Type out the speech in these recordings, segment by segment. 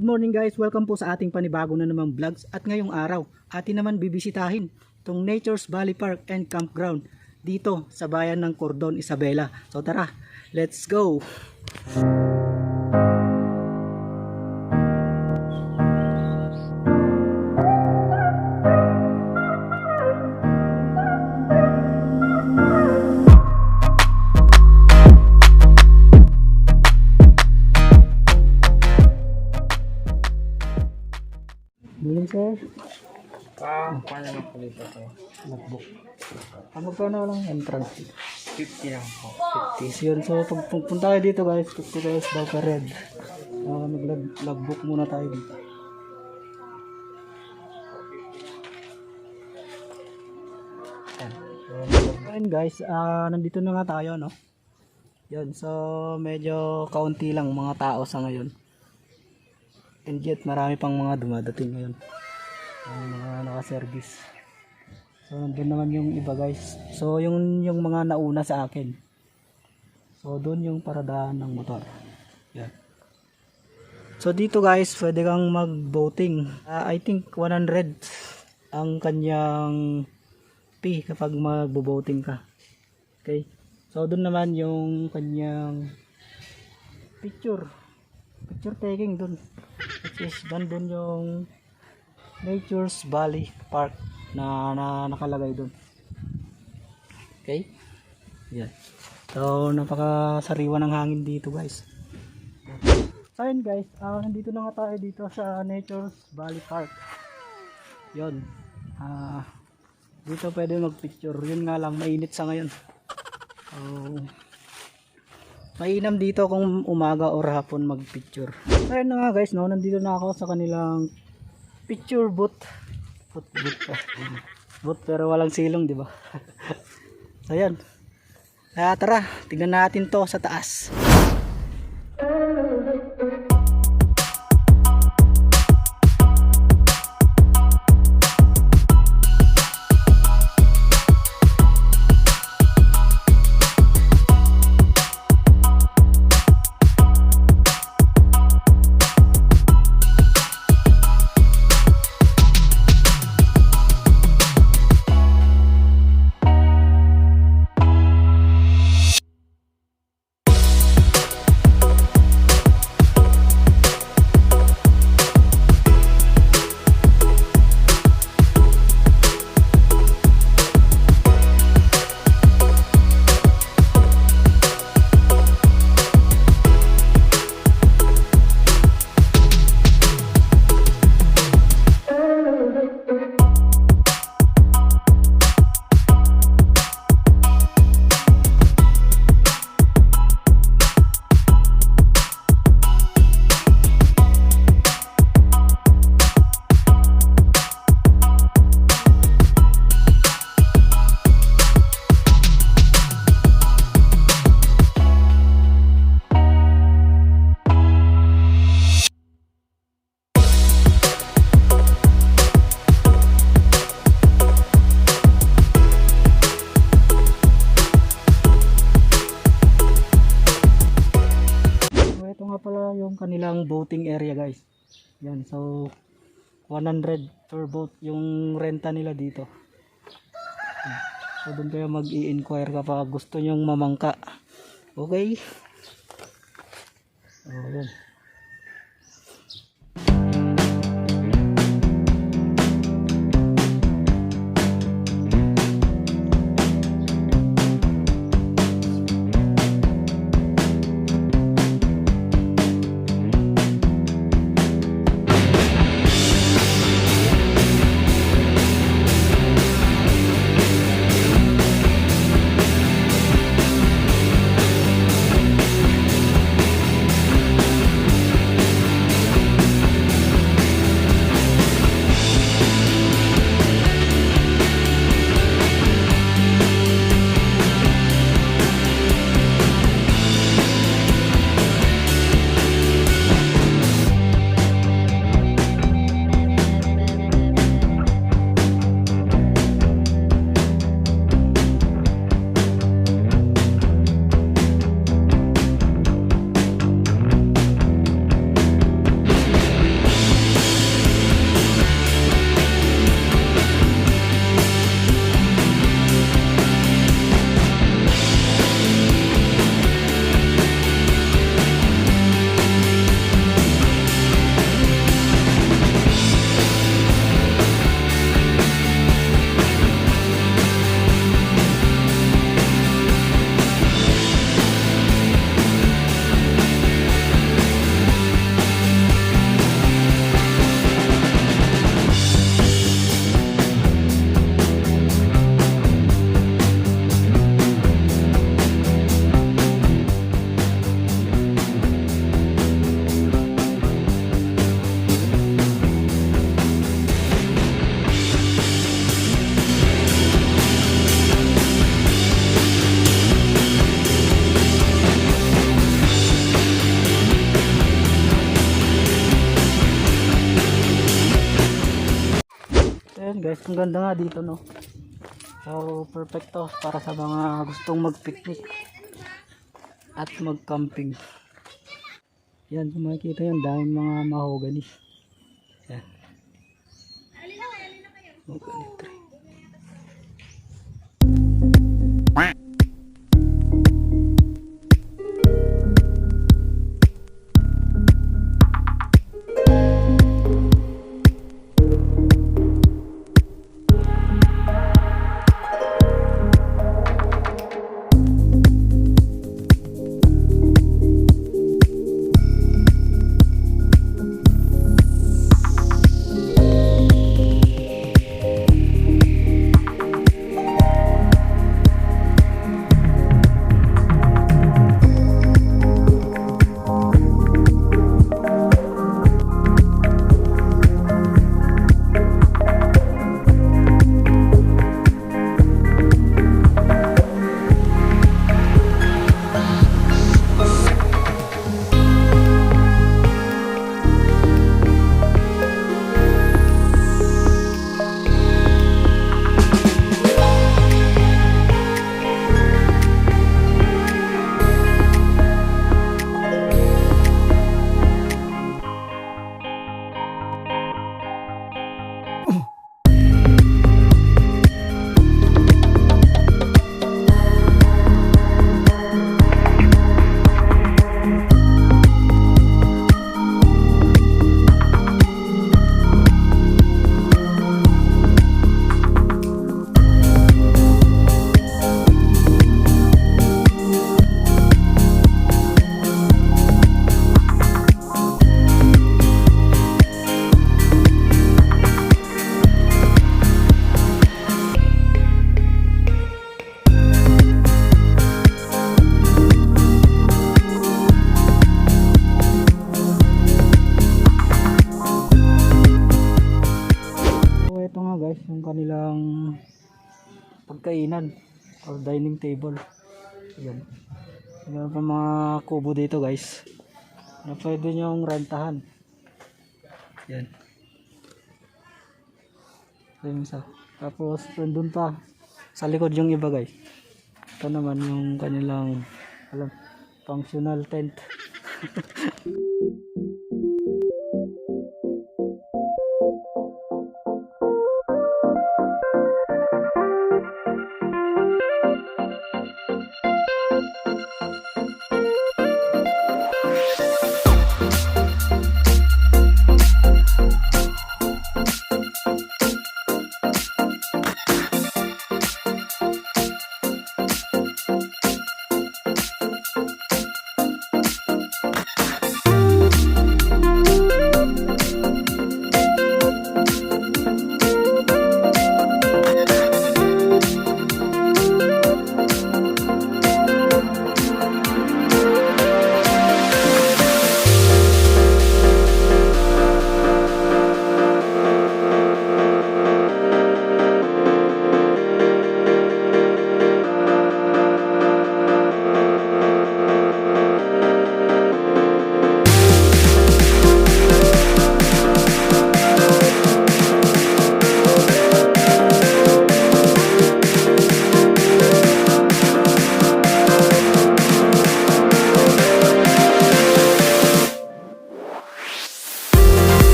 Good morning guys, welcome po sa ating panibago na namang vlogs. At ngayong araw, atin naman bibisitahin itong Nature's Valley Park and Campground dito sa bayan ng Cordon Isabela. So tara, let's go! Bilhin sir. Paano lang po dito po? Notebook. Magkano lang entrance? 50 lang po. 50. Yun. So pag punta tayo dito guys, 50 guys daw per red. Mag-logbook muna tayo dito. Ayan guys, nandito na nga tayo, no? Yun, so medyo kaunti lang mga tao sa ngayon. And yet marami pang mga dumadating ngayon. Mga naka-service. So nandun naman yung iba guys. So yung mga nauna sa akin. So doon yung paradahan ng motor. Yan. So dito guys, pwede kang mag-boating. I think 100 ang kanyang fee kapag mag-boating ka. Okay. So doon naman yung kanyang picture taking doon. Which is doon yung Nature's Valley Park na nakalagay doon. Okay? Yan. So napakasariwa ng hangin dito guys. So yun guys, nandito na nga tayo dito sa Nature's Valley Park. Yun. Dito pwede mag-picture. Yun nga lang, mainit sa ngayon. Mainam dito kung umaga or hapon mag-picture. Ayun na nga guys, no, nandito na ako sa kanilang picture booth. Booth pero walang silong, di ba? So yan. Tara, tingnan natin to sa taas. Pala yung kanilang boating area guys. Yan, so 100 per boat yung renta nila dito. So doon kayo mag-i-inquire kapag gusto nyong mamangka. Okay? Yan. guys, ang ganda nga dito, no? So, perfecto para sa mga gustong mag-picnic at mag-camping. Yan, kung makikita yan, daming mga mahogany. Yan. Mahogany tree. So ito nga guys, yung kanilang pagkainan or dining table. Ayan. Meron pa mga kubo dito guys na pwede nyong rentahan. Yan. Ito yung isa. Tapos doon pa sa likod yung iba guys. Ito naman yung kanilang functional tent.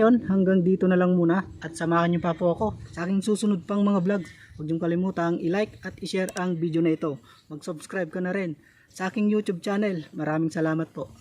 ngayon, hanggang dito na lang muna at samahan niyo pa po ako sa aking susunod pang mga vlog. Huwag niyong kalimutang i-like at i-share ang video na ito. Mag-subscribe ka na rin sa aking YouTube channel. Maraming salamat po.